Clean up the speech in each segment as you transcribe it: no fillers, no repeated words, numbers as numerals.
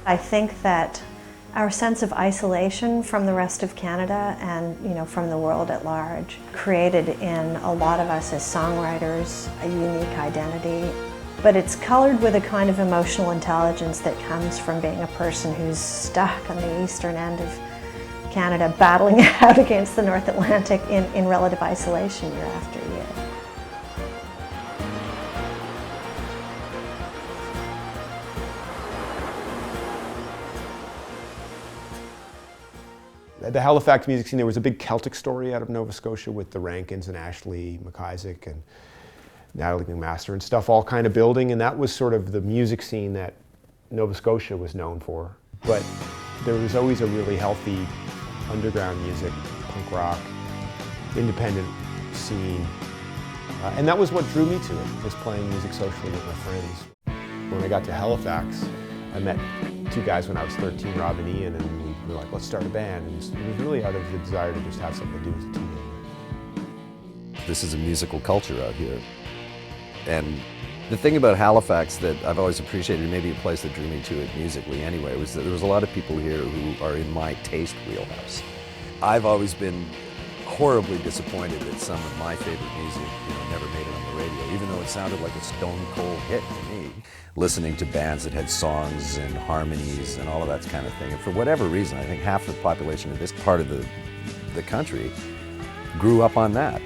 I think that our sense of isolation from the rest of Canada and, from the world at large created in a lot of us as songwriters a unique identity. But it's colored with a kind of emotional intelligence that comes from being a person who's stuck on the eastern end of Canada, battling it out against the North Atlantic in relative isolation year after year. The Halifax music scene, there was a big Celtic story out of Nova Scotia with the Rankins and Ashley McIsaac and Natalie McMaster and stuff all kind of building, and that was sort of the music scene that Nova Scotia was known for. But there was always a really healthy underground music, punk rock, independent scene. And that was what drew me to it, was playing music socially with my friends. When I got to Halifax, I met two guys when I was 13, Rob and Ian, and we were like, let's start a band. And it was really out of the desire to just have something to do as a teenager. This is a musical culture out here. And the thing about Halifax that I've always appreciated, maybe a place that drew me to it musically anyway, was that there was a lot of people here who are in my taste wheelhouse. I've always been horribly disappointed that some of my favorite music, never made it on the radio, even though it sounded like a stone cold hit to me. Listening to bands that had songs and harmonies and all of that kind of thing. And for whatever reason, I think half the population of this part of the country grew up on that.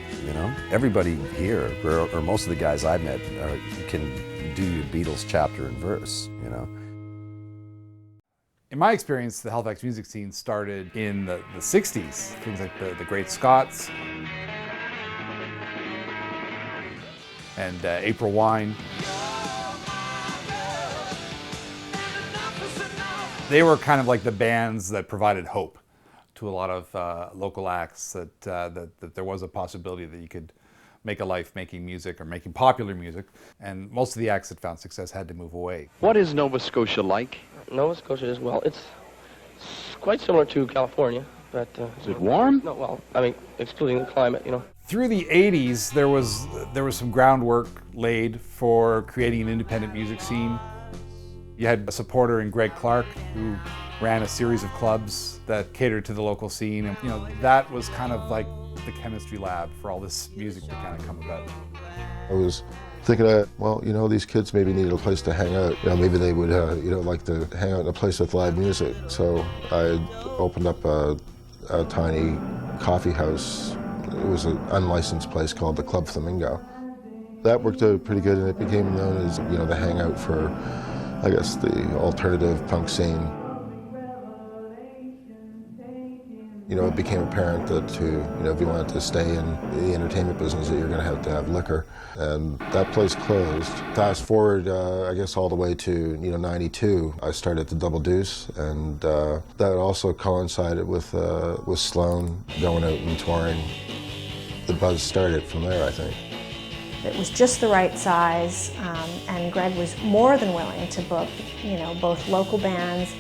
Everybody here, or most of the guys I've met, can do your Beatles chapter and verse. In my experience, the Halifax music scene started in the 60s. Things like the Great Scots and April Wine. They were kind of like the bands that provided hope to a lot of local acts that there was a possibility that you could make a life making music or making popular music. And most of the acts that found success had to move away. What is Nova Scotia like? Nova Scotia is, well, it's quite similar to California, but... is it warm? No, well, I mean, excluding the climate, Through the 80s, there was some groundwork laid for creating an independent music scene. You had a supporter in Greg Clark, who ran a series of clubs that catered to the local scene. And, that was kind of like the chemistry lab for all this music to kind of come about. I was thinking that, well, these kids maybe needed a place to hang out. Maybe they would, like to hang out in a place with live music. So I opened up a tiny coffee house. It was an unlicensed place called the Club Flamingo. That worked out pretty good, and it became known as, the hangout for, I guess, the alternative punk scene. It became apparent that if you wanted to stay in the entertainment business, that you're going to have liquor. And that place closed. Fast forward, I guess, all the way to, 92, I started the Double Deuce, and that also coincided with Sloan going out and touring. The buzz started from there, I think. It was just the right size, and Greg was more than willing to book, both local bands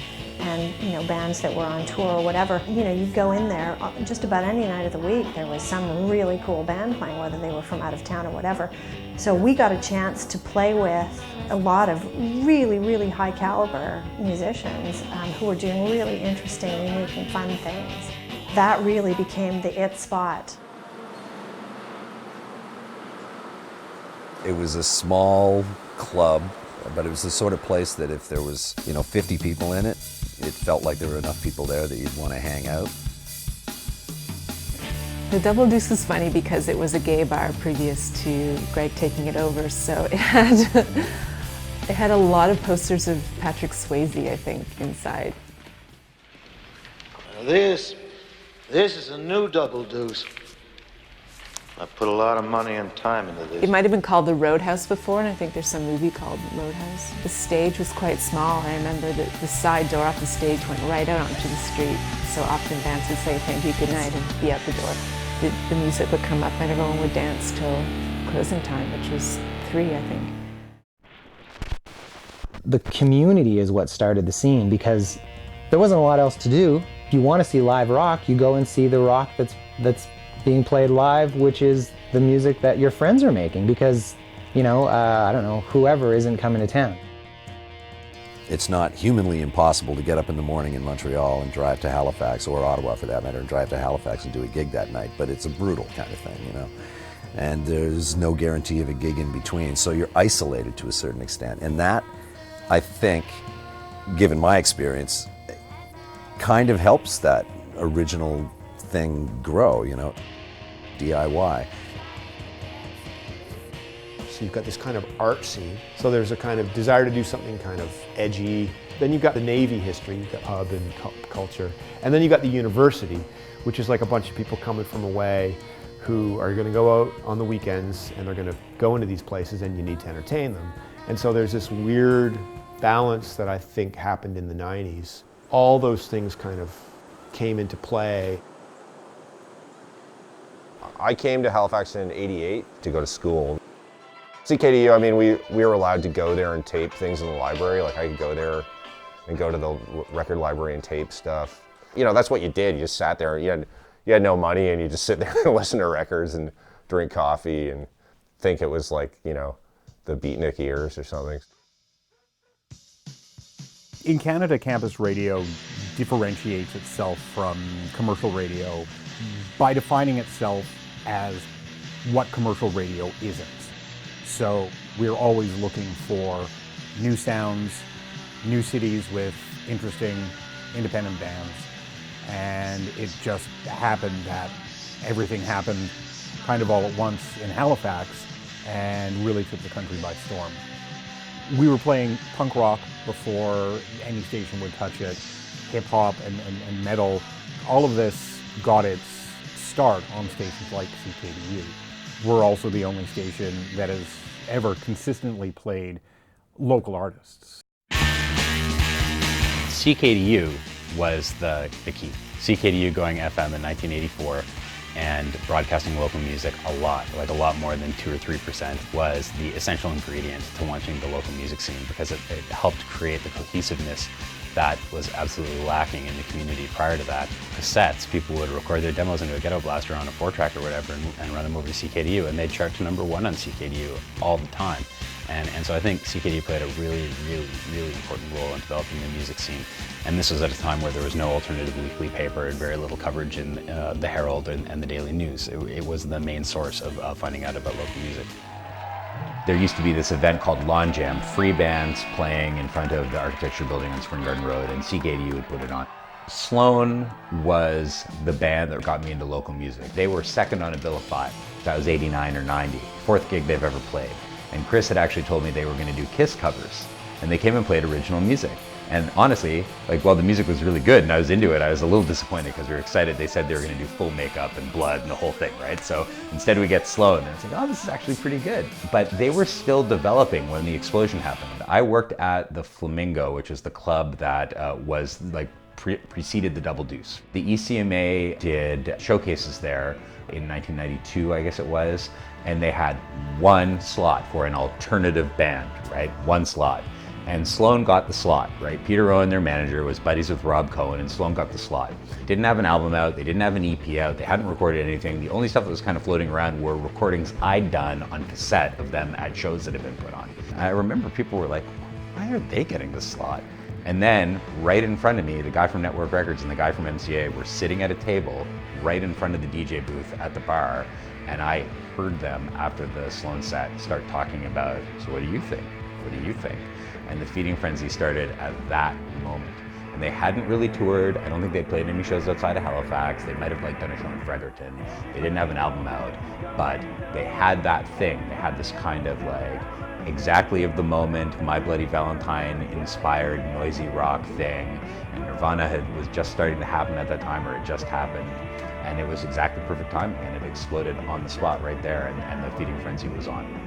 and, bands that were on tour or whatever. You'd go in there just about any night of the week. There was some really cool band playing, whether they were from out of town or whatever. So we got a chance to play with a lot of really, really high caliber musicians who were doing really interesting, unique, and fun things. That really became the it spot. It was a small club, but it was the sort of place that if there was, 50 people in it, it felt like there were enough people there that you'd want to hang out. The Double Deuce was funny because it was a gay bar previous to Greg taking it over, so it had a lot of posters of Patrick Swayze, I think, inside. This is a new Double Deuce. I put a lot of money and time into this. It might have been called the Roadhouse before, and I think there's some movie called Roadhouse. The stage was quite small. I remember that the side door off the stage went right out onto the street. So often bands would say thank you, good night, and be out the door. The music would come up and everyone would dance till closing time, which was 3, I think. The community is what started the scene because there wasn't a lot else to do. If you want to see live rock, you go and see the rock that's being played live, which is the music that your friends are making because, I don't know, whoever isn't coming to town. It's not humanly impossible to get up in the morning in Montreal and drive to Halifax, or Ottawa for that matter, and drive to Halifax and do a gig that night, but it's a brutal kind of thing, you know. And there's no guarantee of a gig in between, so you're isolated to a certain extent. And that, I think, given my experience, kind of helps that original thing grow, you know, DIY. So you've got this kind of art scene. So there's a kind of desire to do something kind of edgy. Then you've got the Navy history, you've got pub and culture. And then you've got the university, which is like a bunch of people coming from away who are gonna go out on the weekends and they're gonna go into these places and you need to entertain them. And so there's this weird balance that I think happened in the 90s. All those things kind of came into play. I came to Halifax in '88 to go to school. CKDU, I mean, we were allowed to go there and tape things in the library. Like I could go there and go to the record library and tape stuff. You know, that's what you did. You just sat there. You had no money and you just sit there and listen to records and drink coffee and think it was like, you know, the Beatnik years or something. In Canada, campus radio differentiates itself from commercial radio by defining itself as what commercial radio isn't. So we're always looking for new sounds, new cities with interesting independent bands. And it just happened that everything happened kind of all at once in Halifax and really took the country by storm. We were playing punk rock before any station would touch it, hip hop and metal. All of this got its start on stations like CKDU. We're also the only station that has ever consistently played local artists. CKDU was the key. CKDU going FM in 1984 and broadcasting local music a lot more than 2 or 3% was the essential ingredient to launching the local music scene because it helped create the cohesiveness that was absolutely lacking in the community prior to that. Cassettes, people would record their demos into a ghetto blaster on a 4-track or whatever and run them over to CKDU, and they'd chart to #1 on CKDU all the time. And so I think CKDU played a really important role in developing the music scene. And this was at a time where there was no alternative weekly paper and very little coverage in the Herald and the Daily News. It was the main source of finding out about local music. There used to be this event called Lawn Jam, free bands playing in front of the Architecture Building on Spring Garden Road, and CKDU would put it on. Sloan was the band that got me into local music. They were second on a bill of 5. That was 89 or 90, 4th gig they've ever played. And Chris had actually told me they were going to do Kiss covers, and they came and played original music. And honestly, like, while the music was really good and I was into it, I was a little disappointed because we were excited. They said they were going to do full makeup and blood and the whole thing, right? So instead we get Sloan, and it's like, oh, this is actually pretty good. But they were still developing when the explosion happened. I worked at the Flamingo, which is the club that was like preceded the Double Deuce. The ECMA did showcases there in 1992, I guess it was, and they had one slot for an alternative band, right? One slot. And Sloan got the slot, right? Peter Owen, their manager, was buddies with Rob Cohen, and Sloan got the slot. Didn't have an album out, they didn't have an EP out, they hadn't recorded anything. The only stuff that was kind of floating around were recordings I'd done on cassette of them at shows that had been put on. I remember people were like, why are they getting this slot? And then, right in front of me, the guy from Network Records and the guy from MCA were sitting at a table right in front of the DJ booth at the bar, and I heard them after the Sloan set start talking about, so what do you think? What do you think? And the Feeding Frenzy started at that moment. And they hadn't really toured. I don't think they played any shows outside of Halifax. They might have done a show in Fredericton. They didn't have an album out, but they had that thing. They had this kind of like exactly of the moment, My Bloody Valentine inspired noisy rock thing. And Nirvana was just starting to happen at that time, or it just happened. And it was exactly perfect timing, and it exploded on the spot right there, and the Feeding Frenzy was on.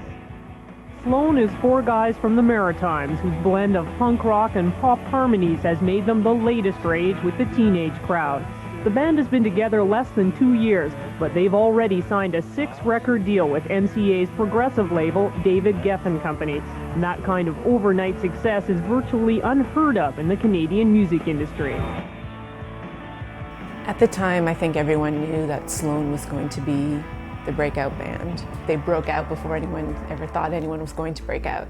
Sloan is 4 guys from the Maritimes whose blend of punk rock and pop harmonies has made them the latest rage with the teenage crowd. The band has been together less than 2 years, but they've already signed a 6-record deal with MCA's progressive label, David Geffen Company. And that kind of overnight success is virtually unheard of in the Canadian music industry. At the time, I think everyone knew that Sloan was going to be the breakout band. They broke out before anyone ever thought anyone was going to break out.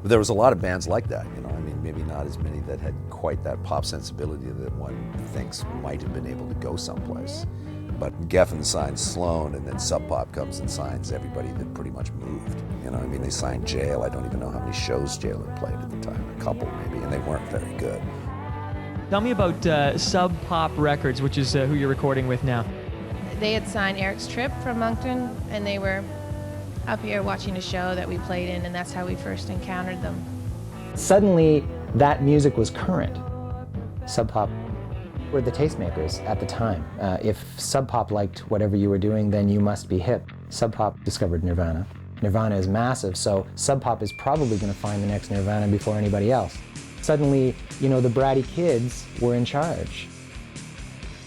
There was a lot of bands like that, you know. I mean, maybe not as many that had quite that pop sensibility that one thinks might have been able to go someplace. But Geffen signed Sloan, and then Sub Pop comes and signs everybody that pretty much moved. You know, I mean, they signed Jail. I don't even know how many shows Jail had played at the time. A couple, maybe, and they weren't very good. Tell me about Sub Pop Records, which is who you're recording with now. They had signed Eric's Trip from Moncton, and they were up here watching a show that we played in, and that's how we first encountered them. Suddenly, that music was current. Sub Pop were the tastemakers at the time. If Sub Pop liked whatever you were doing, then you must be hip. Sub Pop discovered Nirvana. Nirvana is massive, so Sub Pop is probably going to find the next Nirvana before anybody else. Suddenly, you know, the bratty kids were in charge.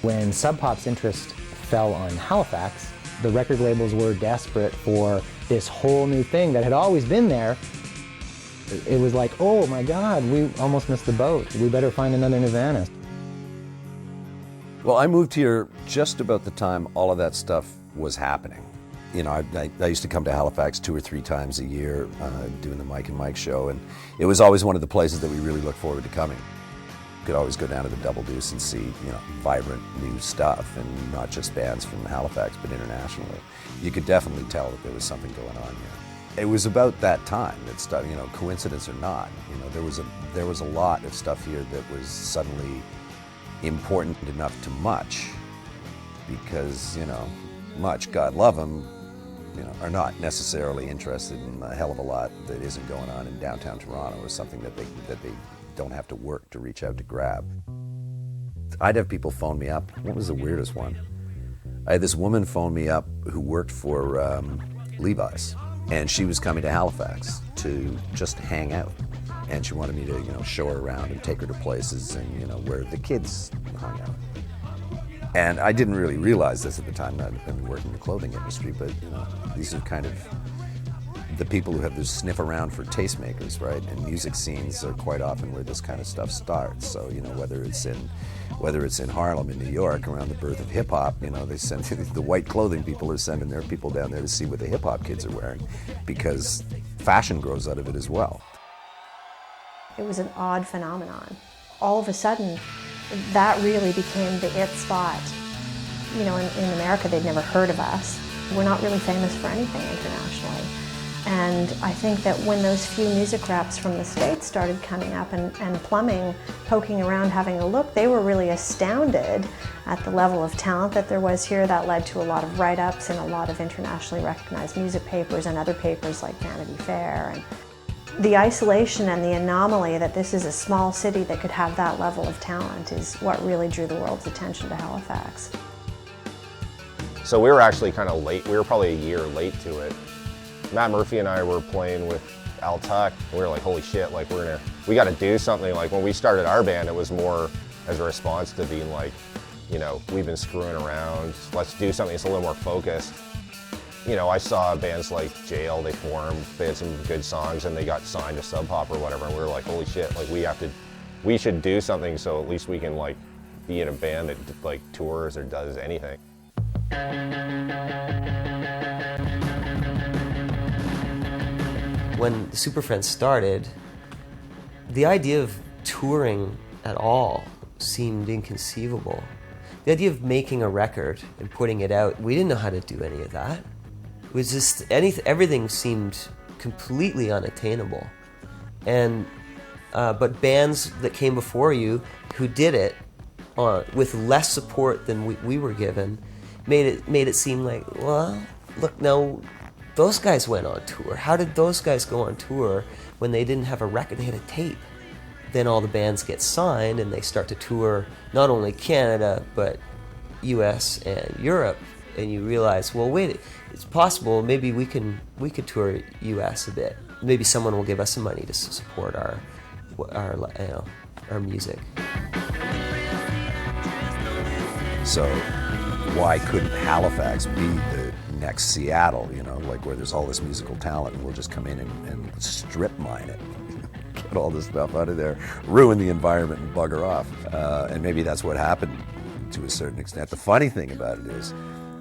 When Sub Pop's interest fell on Halifax, the record labels were desperate for this whole new thing that had always been there. It was like, oh my God, we almost missed the boat. We better find another Nirvana. Well, I moved here just about the time all of that stuff was happening. You know, I used to come to Halifax 2 or 3 times a year doing the Mike and Mike show, and it was always one of the places that we really looked forward to coming. You could always go down to the Double Deuce and see, you know, vibrant new stuff, and not just bands from Halifax, but internationally. You could definitely tell that there was something going on here. It was about that time that stuff, you know, coincidence or not, you know, there was a lot of stuff here that was suddenly important enough to Much, because, you know, Much, God love them, you know, are not necessarily interested in a hell of a lot that isn't going on in downtown Toronto, or something that they don't have to work to reach out to grab. I'd have people phone me up. What was the weirdest one? I had this woman phone me up who worked for Levi's, and she was coming to Halifax to just hang out. And she wanted me to, you know, show her around and take her to places, and, you know, where the kids hung out. And I didn't really realize this at the time. I'd been working in the clothing industry, but, you know, these are kind of the people who have this sniff around for tastemakers, right? And music scenes are quite often where this kind of stuff starts. So, you know, whether it's in Harlem in New York around the birth of hip hop, you know, they send the white clothing people are sending their people down there to see what the hip hop kids are wearing, because fashion grows out of it as well. It was an odd phenomenon. All of a sudden, that really became the it spot. You know, in America, they'd never heard of us. We're not really famous for anything internationally. And I think that when those few music reps from the States started coming up and plumbing, poking around, having a look, they were really astounded at the level of talent that there was here. That led to a lot of write-ups in a lot of internationally recognized music papers and other papers like Vanity Fair. And the isolation and the anomaly that this is a small city that could have that level of talent is what really drew the world's attention to Halifax. So we were actually kind of late. We were probably a year late to it. Matt Murphy and I were playing with Al Tuck. We were like, holy shit, like we got to do something. Like when we started our band, it was more as a response to being like, you know, we've been screwing around. Let's do something that's a little more focused. You know, I saw bands like Jail, they formed, they had some good songs, and they got signed to Sub Pop or whatever, and we were like, holy shit, like we should do something so at least we can like be in a band that like tours or does anything. When the Super Friends started, the idea of touring at all seemed inconceivable. The idea of making a record and putting it out, we didn't know how to do any of that. It was just everything seemed completely unattainable. And but bands that came before you who did it with less support than we were given made it seem like, well, look, now those guys went on tour. How did those guys go on tour when they didn't have a record? They had a tape. Then all the bands get signed and they start to tour not only Canada but US and Europe, and you realize, well, wait, it's possible maybe we could tour US a bit. Maybe someone will give us some money to support our music. So why couldn't Halifax be the next Seattle, you know, like where there's all this musical talent, and we'll just come in and strip mine it, get all this stuff out of there, ruin the environment and bugger off. And maybe that's what happened to a certain extent. The funny thing about it is,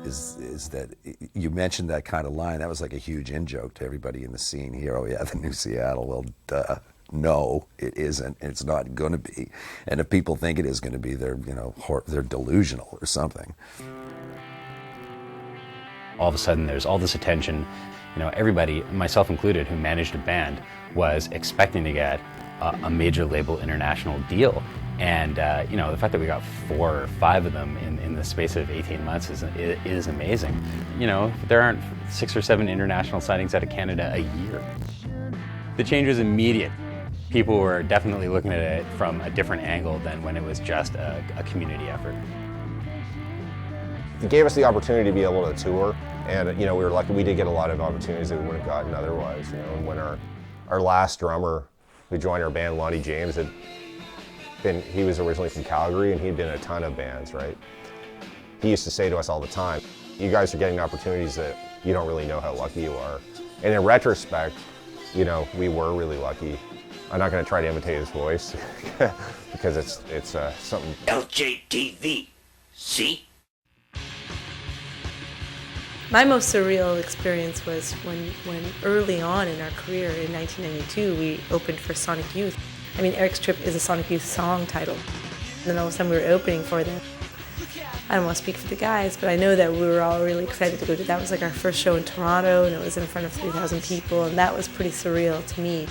is that you mentioned that kind of line. That was like a huge in-joke to everybody in the scene here. Oh yeah, the new Seattle. Well, duh. No, it isn't. It's not going to be. And if people think it is going to be, they're they're delusional or something. All of a sudden, there's all this attention. Everybody, myself included, who managed a band, was expecting to get a major label international deal. And the fact that we got 4 or 5 of them in the space of 18 months is amazing. There aren't 6 or 7 international signings out of Canada a year. The change was immediate. People were definitely looking at it from a different angle than when it was just a community effort. It gave us the opportunity to be able to tour, and we were lucky. We did get a lot of opportunities that we wouldn't have gotten otherwise. And when our last drummer who joined our band, Lonnie James, he was originally from Calgary, and he'd been in a ton of bands, right? He used to say to us all the time, "You guys are getting opportunities that you don't really know how lucky you are." And in retrospect, we were really lucky. I'm not going to try to imitate his voice because it's something. LJTV, see? My most surreal experience was when early on in our career in 1992 we opened for Sonic Youth. I mean, Eric's Trip is a Sonic Youth song title. And then all of a sudden we were opening for them. I don't want to speak for the guys, but I know that we were all really excited to go to that. Was like our first show in Toronto, and it was in front of 3,000 people, and that was pretty surreal to me.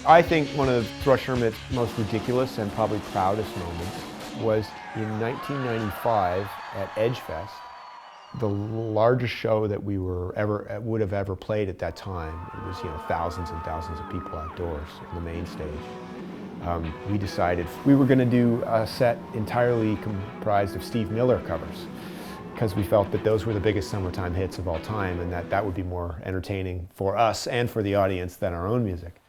I think one of Thrush Hermit's most ridiculous and probably proudest moments was in 1995 at Edgefest, the largest show that we would have ever played at that time. It was thousands and thousands of people outdoors on the main stage. We decided we were going to do a set entirely comprised of Steve Miller covers, because we felt that those were the biggest summertime hits of all time, and that would be more entertaining for us and for the audience than our own music.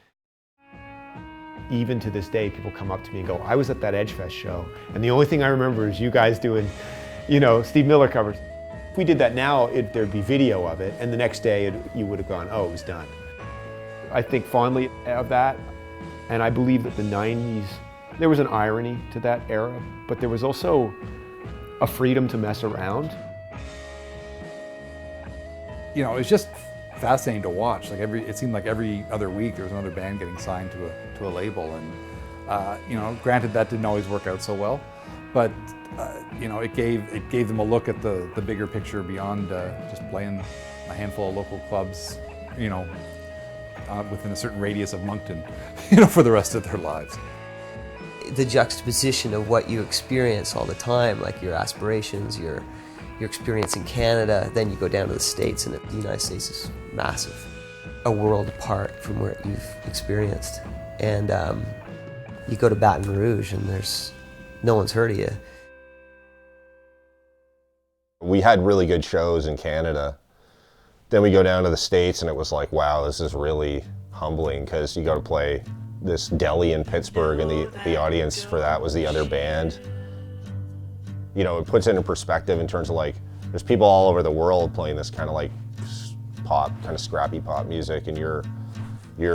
Even to this day, people come up to me and go, "I was at that Edgefest show, and the only thing I remember is you guys doing, Steve Miller covers." If we did that now, there'd be video of it, and the next day you would have gone, "Oh, it was done." I think fondly of that, and I believe that the 90s, there was an irony to that era, but there was also a freedom to mess around. It was just fascinating to watch. It seemed like every other week there was another band getting signed to a label, and granted that didn't always work out so well, but it gave them a look at the bigger picture beyond just playing a handful of local clubs, within a certain radius of Moncton, for the rest of their lives. The juxtaposition of what you experience all the time, like your aspirations, your experience in Canada, then you go down to the States, and the United States is massive, a world apart from what you've experienced. And you go to Baton Rouge, and no one's heard of you. We had really good shows in Canada. Then we go down to the States, and it was like, wow, this is really humbling, because you go to play this deli in Pittsburgh, and the audience for that was the other band. It puts it in perspective in terms of there's people all over the world playing this kind of pop, kind of scrappy pop music, and you're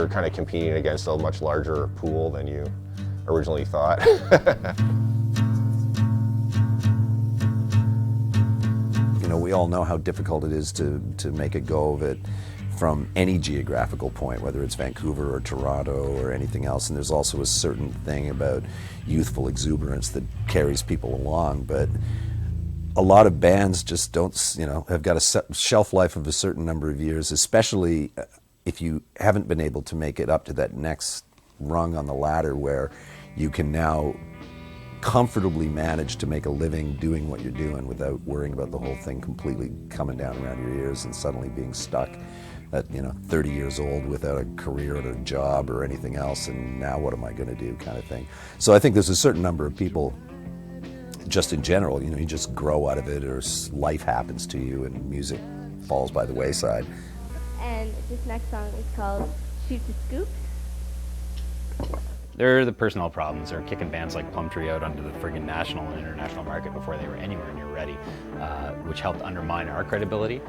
kind of competing against a much larger pool than you originally thought. We all know how difficult it is to make a go of it from any geographical point, whether it's Vancouver or Toronto or anything else. And there's also a certain thing about youthful exuberance that carries people along. But a lot of bands just don't, have got a shelf life of a certain number of years, especially if you haven't been able to make it up to that next rung on the ladder where you can now comfortably manage to make a living doing what you're doing without worrying about the whole thing completely coming down around your ears and suddenly being stuck at 30 years old without a career or a job or anything else, and now what am I going to do kind of thing. So I think there's a certain number of people just in general, you just grow out of it, or life happens to you and music falls by the wayside. And this next song is called Shoot the Scoop. There are the personnel problems. They're kicking bands like Plumtree out onto the friggin' national and international market before they were anywhere near ready, which helped undermine our credibility.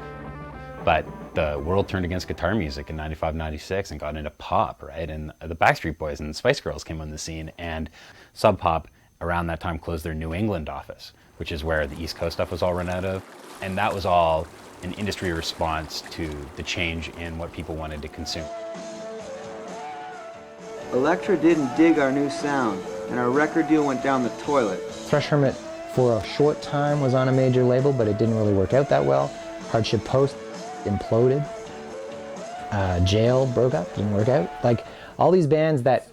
But the world turned against guitar music in 95, 96 and got into pop, right? And the Backstreet Boys and the Spice Girls came on the scene, and Sub Pop around that time closed their New England office, which is where the East Coast stuff was all run out of. And that was all an industry response to the change in what people wanted to consume. Elektra didn't dig our new sound, and our record deal went down the toilet. Thrush Hermit for a short time was on a major label, but it didn't really work out that well. Hardship Post imploded. Jail broke up, didn't work out. Like all these bands that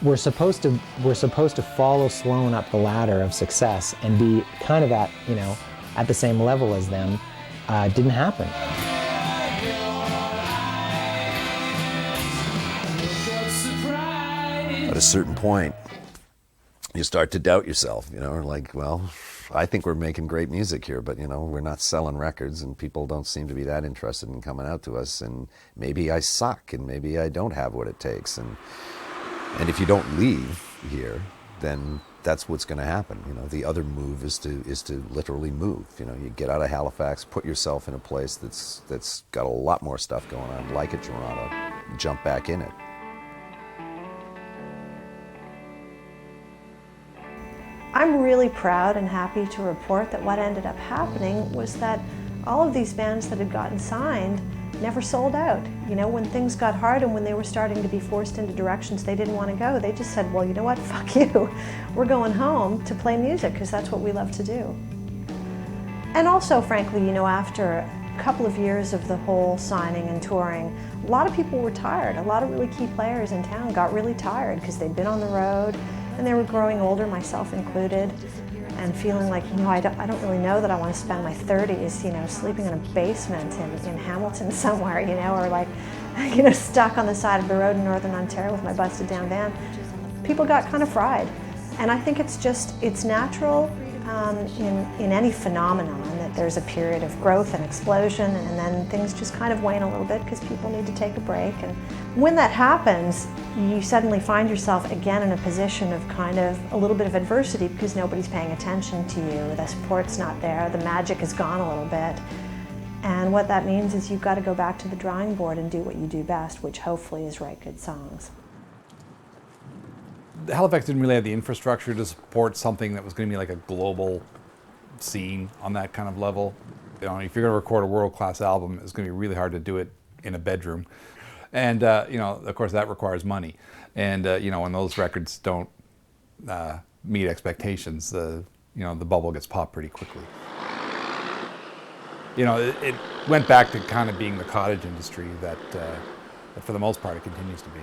were supposed to follow Sloan up the ladder of success and be kind of at, you know, at the same level as them, didn't happen. At a certain point, you start to doubt yourself, you know, like, well, I think we're making great music here, but, you know, we're not selling records and people don't seem to be that interested in coming out to us, and maybe I suck and maybe I don't have what it takes. And if you don't leave here, then that's what's going to happen. You know, the other move is to literally move. You know, you get out of Halifax, put yourself in a place that's got a lot more stuff going on, like a Toronto, jump back in it. I'm really proud and happy to report that what ended up happening was that all of these bands that had gotten signed never sold out. You know, when things got hard and when they were starting to be forced into directions they didn't want to go, they just said, well, you know what, fuck you. We're going home to play music because that's what we love to do. And also, frankly, you know, after a couple of years of the whole signing and touring, a lot of people were tired. A lot of really key players in town got really tired because they'd been on the road and they were growing older, myself included, and feeling like, you know, I don't really know that I want to spend my 30s, you know, sleeping in a basement in Hamilton somewhere, you know, or like, you know, stuck on the side of the road in Northern Ontario with my busted down van. People got kind of fried. And I think it's natural in any phenomenon that there's a period of growth and explosion, and then things just kind of wane a little bit because people need to take a break. And when that happens, you suddenly find yourself again in a position of kind of a little bit of adversity because nobody's paying attention to you, the support's not there, the magic is gone a little bit. And what that means is you've got to go back to the drawing board and do what you do best, which hopefully is write good songs. Halifax didn't really have the infrastructure to support something that was going to be like a global scene on that kind of level. You know, if you're going to record a world-class album, it's going to be really hard to do it in a bedroom. And, you know, of course, that requires money. And, you know, when those records don't meet expectations, you know, the bubble gets popped pretty quickly. You know, it went back to kind of being the cottage industry that for the most part, it continues to be.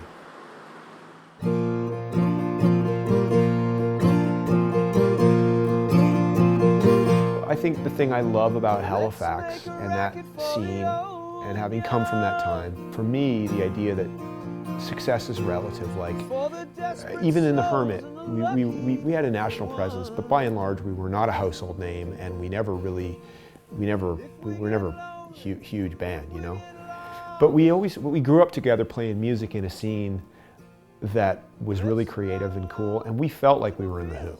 I think the thing I love about Halifax and that scene, and having come from that time, for me, the idea that success is relative. Like, even in the Hermit, we had a national presence, but by and large, we were not a household name, and we were never a huge band, you know? But we grew up together playing music in a scene that was really creative and cool, and we felt like we were in The Who. Do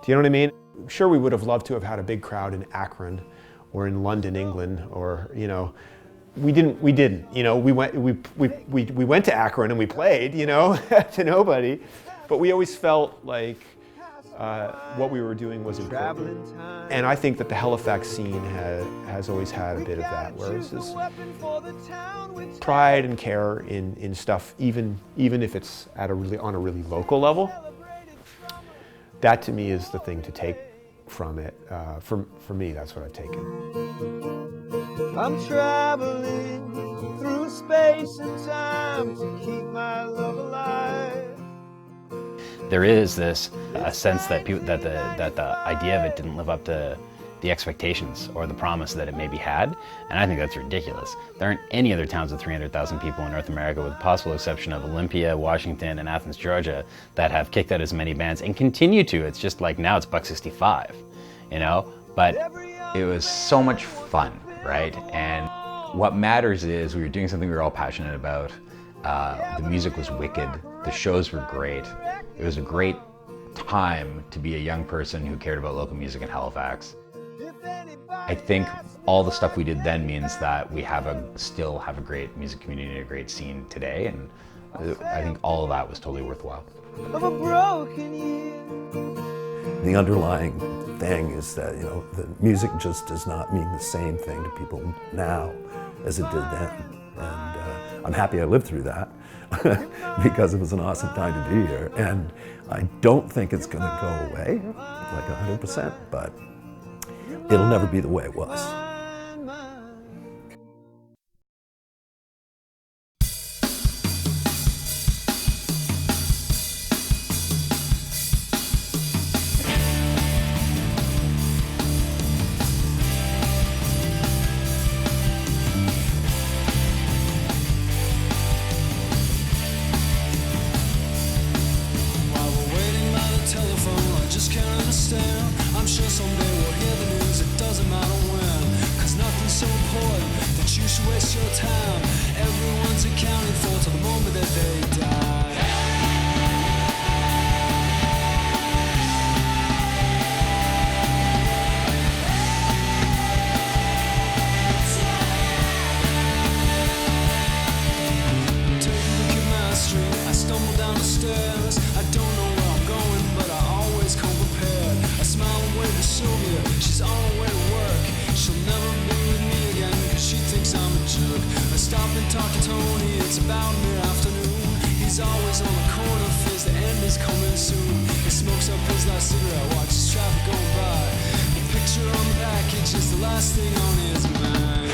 you know what I mean? Sure, we would have loved to have had a big crowd in Akron or in London, England, or, you know, we didn't, you know, we went to Akron and we played, you know, to nobody, but we always felt like what we were doing was important. And I think that the Halifax scene has always had a bit of that, where it's this pride and care in stuff, even if it's at on a really local level. That to me is the thing to take from it. For me, that's what I've taken. I'm traveling through space and time to keep my love alive. There is this sense that the idea of it didn't live up to the expectations or the promise that it maybe had, and I think that's ridiculous. There aren't any other towns with 300,000 people in North America, with the possible exception of Olympia, Washington, and Athens, Georgia, that have kicked out as many bands and continue to. It's just like now it's $1.65, you know? But it was so much fun, right? And what matters is we were doing something we were all passionate about. The music was wicked. The shows were great. It was a great time to be a young person who cared about local music in Halifax. I think all the stuff we did then means that we still have a great music community and a great scene today, and I think all of that was totally worthwhile. Of a broken year. The underlying thing is that, the music just does not mean the same thing to people now as it did then. And I'm happy I lived through that because it was an awesome time to be here. And I don't think it's going to go away like 100%, but it'll never be the way it was. I'm sure someday we'll hear the news, it doesn't matter when, 'cause nothing's so important that you should waste your time. Everyone's accounted for till the moment that they die. Take a look at my street, I stumble down the stairs. I don't know where I'm going, but I always come prepared. I smile and wave to Sylvia, she's on her way to work. She'll never be with me again, 'cause she thinks I'm a jerk. I stop and talk to Tony, it's about mid-afternoon. He's always on the corner, feels the end is coming soon. He smokes up his last cigarette, watches traffic going by. The picture on the package is the last thing on his mind.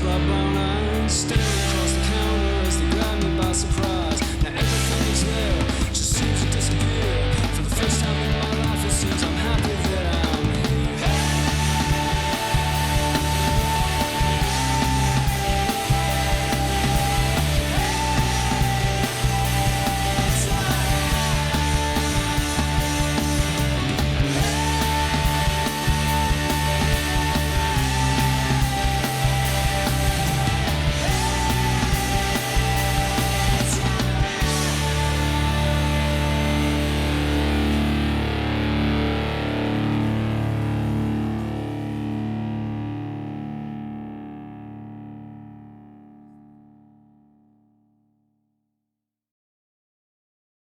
Bright brown eyes staring across the counter as they grab me by surprise.